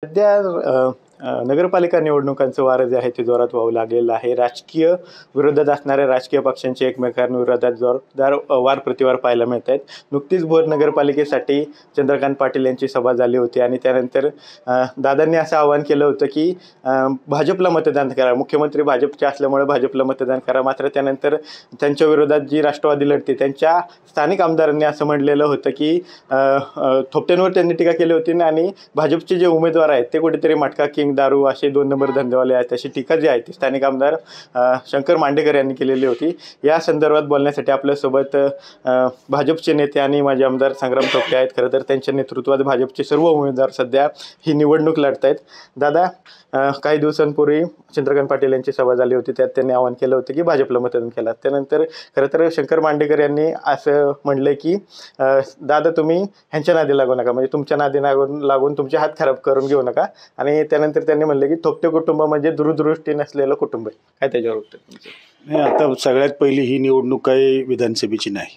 सध्या नगरपालिका निवडणुकांचं वारं जे आहे ते जोरात वाहू लागलेलं आहे. राजकीय विरोधात असणाऱ्या राजकीय पक्षांचे एकमेकांविरोधात जोरदार वार प्रतिवार पाहायला मिळत आहेत. नुकतीच भोर नगरपालिकेसाठी चंद्रकांत पाटील यांची सभा झाली होती आणि त्यानंतर दादांनी असं आवाहन केलं होतं की भाजपला मतदान करा. मुख्यमंत्री भाजपचे असल्यामुळे भाजपला मतदान करा. मात्र त्यानंतर त्यांच्या विरोधात जी राष्ट्रवादी लढते त्यांच्या स्थानिक आमदारांनी असं म्हणलेलं होतं की थोपट्यांवर त्यांनी टीका केली होती आणि भाजपचे जे उमेदवार आहेत ते कुठेतरी मटका किंग दारू असे 2 नंबर धंदेवाले आहेत अशी टीका जी आहे ती स्थानिक आमदार शंकर मांडेकर यांनी केलेली होती. या संदर्भात बोलण्यासाठी आपल्यासोबत भाजपचे नेते आणि माजी आमदार संग्राम थोपटे आहेत. खरं तर त्यांच्या नेतृत्वात भाजपचे सर्व उमेदवार सध्या ही निवडणूक लढत आहेत. दादा, काही दिवसांपूर्वी चंद्रकांत पाटील यांची सभा झाली होती, त्यात त्यांनी आवाहन केलं होतं की भाजपला मतदान केलं. त्यानंतर खरं तर शंकर मांडेकर यांनी असं म्हणलं की दादा तुम्ही ह्यांच्या नादी लागू नका, म्हणजे तुमच्या नादी लागून तुमचे हात खराब करून घेऊ नका. आणि त्यानंतर त्यांनी म्हणलं की थोपटे कुटुंब म्हणजे दूरदृष्टी नसलेलं कुटुंब आहे. काय त्याच्यावर उत्तर तुमचं? नाही, आता सगळ्यात पहिली ही निवडणूक काही विधानसभेची नाही.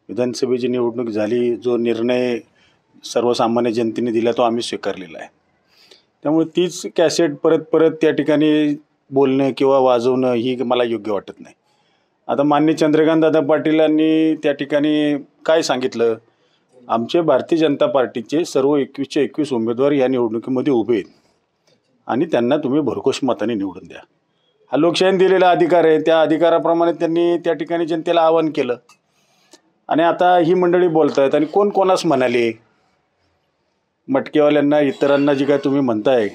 विधानसभेची निवडणूक झाली, जो निर्णय सर्वसामान्य जनतेने दिला तो आम्ही स्वीकारलेला आहे. त्यामुळे तीच कॅसेट परत परत त्या ठिकाणी बोलणं किंवा वाजवणं ही मला योग्य वाटत नाही. आता माननीय चंद्रकांतदादा पाटीलांनी त्या ठिकाणी काय सांगितलं, आमचे भारतीय जनता पार्टीचे सर्व 21चे 21 उमेदवार या निवडणुकीमध्ये उभे आहेत आणि त्यांना तुम्ही भरघोस मताने निवडून द्या. हा लोकशाहीने दिलेला अधिकार आहे. त्या अधिकाराप्रमाणे त्यांनी त्या ठिकाणी जनतेला आवाहन केलं आणि आता ही मंडळी बोलत आहेत आणि कोण कोणास म्हणाले, मटकेवाल्यांना इतरांना जी काय तुम्ही म्हणताय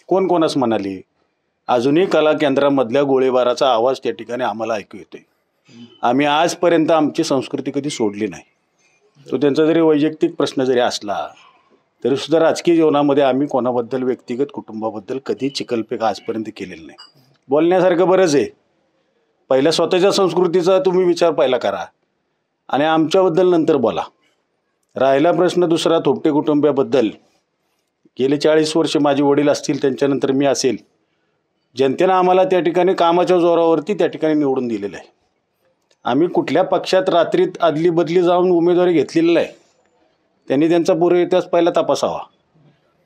कोण कोणास म्हणाले. अजूनही कला केंद्रामधल्या गोळीबाराचा आवाज त्या ठिकाणी आम्हाला ऐकू येतोय. आम्ही आजपर्यंत आमची संस्कृती कधी सोडली नाही. तो त्यांचा जरी वैयक्तिक प्रश्न जरी असला तरी सुद्धा राजकीय जीवनामध्ये आम्ही कोणाबद्दल व्यक्तिगत कुटुंबाबद्दल कधी चिकलपेक आजपर्यंत केलेलं नाही. बोलण्यासारखं बरंच आहे. पहिल्या स्वतःच्या संस्कृतीचा तुम्ही विचार पहिला करा आणि आमच्याबद्दल नंतर बोला. राहिला प्रश्न दुसरा थोपटे कुटुंबाबद्दल, गेले 40 वर्ष माझे वडील असतील, त्यांच्यानंतर मी असेल, जनतेनं आम्हाला त्या ठिकाणी कामाच्या जोरावरती त्या ठिकाणी निवडून दिलेलं आहे. आम्ही कुठल्या पक्षात रात्रीत आदली बदली जाऊन उमेदवारी घेतलेली नाही. त्यांनी त्यांचा पूर्व इतिहास पहिला तपासावा.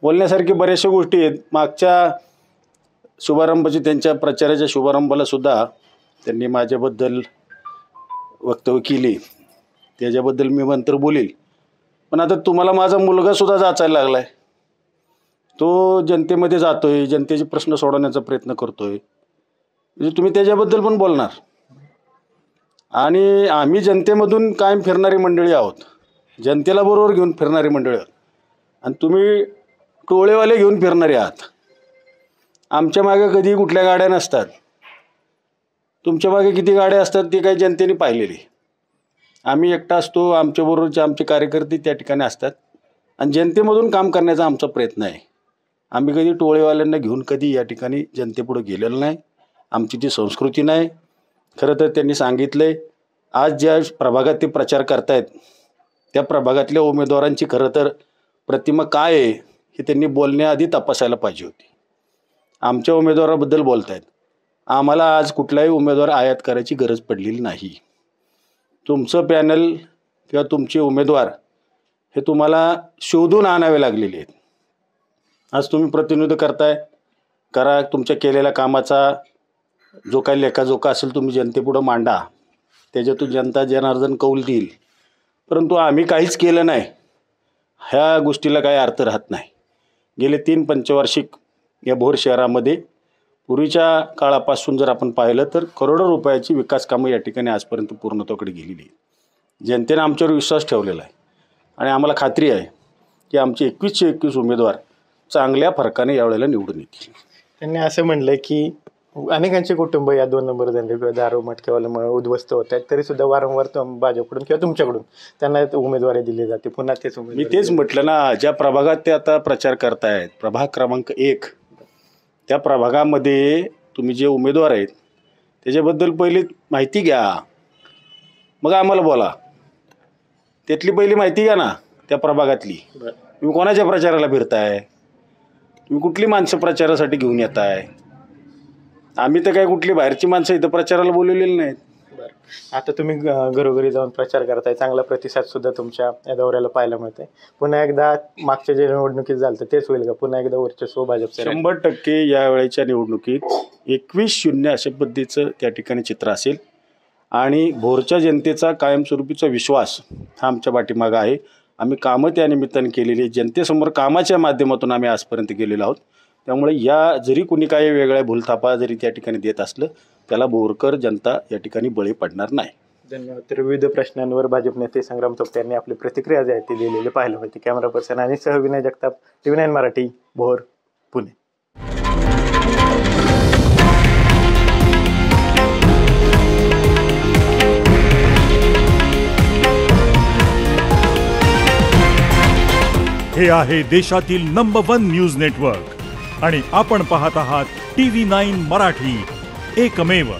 बोलण्यासारखी बऱ्याचशा गोष्टी आहेत. मागच्या शुभारंभाची त्यांच्या प्रचाराच्या शुभारंभाला सुद्धा त्यांनी माझ्याबद्दल वक्तव्य केली, त्याच्याबद्दल मी नंतर बोलील. पण आता तुम्हाला माझा मुलगासुद्धा जाचायला लागला आहे. तो जनतेमध्ये जातोय, जनतेचे प्रश्न सोडवण्याचा प्रयत्न करतोय, म्हणजे तुम्ही त्याच्याबद्दल पण बोलणार. आणि आम्ही जनतेमधून कायम फिरणारी मंडळी आहोत, जनतेला बरोबर घेऊन फिरणारी मंडळी आहोत आणि तुम्ही टोळेवाले घेऊन फिरणारे आहात. आमच्या मागे कधी कुठल्या गाड्या नसतात. तुमच्या मागे किती गाड्या असतात ते काही जनतेने पाहिलेली. आम्ही एकटा असतो, आमच्याबरोबरचे आमचे कार्यकर्ते त्या ठिकाणी असतात आणि जनतेमधून काम करण्याचा आमचा प्रयत्न आहे. आम्ही कधी टोळेवाल्यांना घेऊन कधी या ठिकाणी जनतेपुढे गेलेलं नाही. आमची ती संस्कृती नाही. खरं तर त्यांनी सांगितलं आहे, आज ज्या प्रभागात ते प्रचार करतायत त्या प्रभागातल्या उमेदवारांची खरं तर प्रतिमा काय आहे हे त्यांनी बोलण्याआधी तपासायला पाहिजे होती. आमच्या उमेदवाराबद्दल बोलत आहेत. आम्हाला आज कुठलाही उमेदवार आयात करायची गरज पडलेली नाही. तुमचं पॅनल किंवा तुमचे उमेदवार हे तुम्हाला शोधून आणावे लागलेले आहेत. आज तुम्ही प्रतिनिधित्व करताय, करा. तुमच्या केलेल्या कामाचा जो काही लेखाजोखा असेल तुम्ही जनतेपुढं मांडा, त्याच्यातून जनता जनार्दन कौल देईल. परंतु आम्ही काहीच केलं नाही ह्या गोष्टीला काही अर्थ राहत नाही. गेले 3 पंचवार्षिक या भोर शहरामध्ये पूर्वीच्या काळापासून जर आपण पाहिलं तर करोडो रुपयाची विकास कामं या ठिकाणी आजपर्यंत पूर्णत्वाकडे गेलेली आहेत. जनतेने आमच्यावर विश्वास ठेवलेला आहे आणि आम्हाला खात्री आहे की आमचे 21चे 21 उमेदवार चांगल्या फरकाने यावेळेला निवडून येतील. त्यांनी असं म्हणलं की अनेकांचे कुटुंब या 2 नंबर धंदे किंवा दारू मटकेवाल्यामुळे उद्ध्वस्त होत आहेत, तरी सुद्धा वारंवार भाजपकडून किंवा तुमच्याकडून त्यांना उमेदवारी दिली जाते. पुन्हा तेच मी तेच म्हटलं ना, ज्या प्रभागात ते आता प्रचार करतायत, प्रभाग क्रमांक 1, त्या प्रभागामध्ये तुम्ही जे उमेदवार आहेत त्याच्याबद्दल पहिली माहिती घ्या, मग आम्हाला बोला. त्यातली पहिली माहिती घ्या ना त्या प्रभागातली. तुम्ही कोणाच्या प्रचाराला फिरताय, तुम्ही कुठली माणसं प्रचारासाठी घेऊन येताय. आम्ही तर काय कुठली बाहेरची माणसं इथं प्रचाराला बोलवलेली नाहीत. आता तुम्ही घरोघरी जाऊन प्रचार करताय, चांगला प्रतिसाद सुद्धा तुमच्या या दौऱ्याला पाहायला मिळतोय. पुन्हा एकदा मागच्या जे निवडणुकीत झालं तेच होईल का? पुन्हा एकदा वर्चस्व भाजपचं राहील? 100% यावेळेच्या निवडणुकीत 21-0 अशा पद्धतीचं त्या ठिकाणी चित्र असेल आणि भोरच्या जनतेचा कायमस्वरूपीचा विश्वास हा आमच्या पाठीमागं आहे. आम्ही कामं त्या निमित्ताने केलेली, जनतेसमोर कामाच्या माध्यमातून आम्ही आजपर्यंत गेलेलो आहोत. त्यामुळे या जरी कुणी काही वेगळ्या भूलथापा जरी त्या ठिकाणी देत असलं त्याला बोरकर जनता या ठिकाणी बळी पडणार नाही. धन्यवाद. तर विविध प्रश्नांवर भाजप नेते संग्राम थोपटे यांनी आपली प्रतिक्रिया जी आहे ती दिलेली पाहायला होती. कॅमेरा पर्सन आणि सह विनय जगताप, TV9 मराठी, भोर, पुणे. हे आहे देशातील नंबर 1 न्यूज नेटवर्क आणि आपण पाहत आहात TV9 मराठी, एकमेव.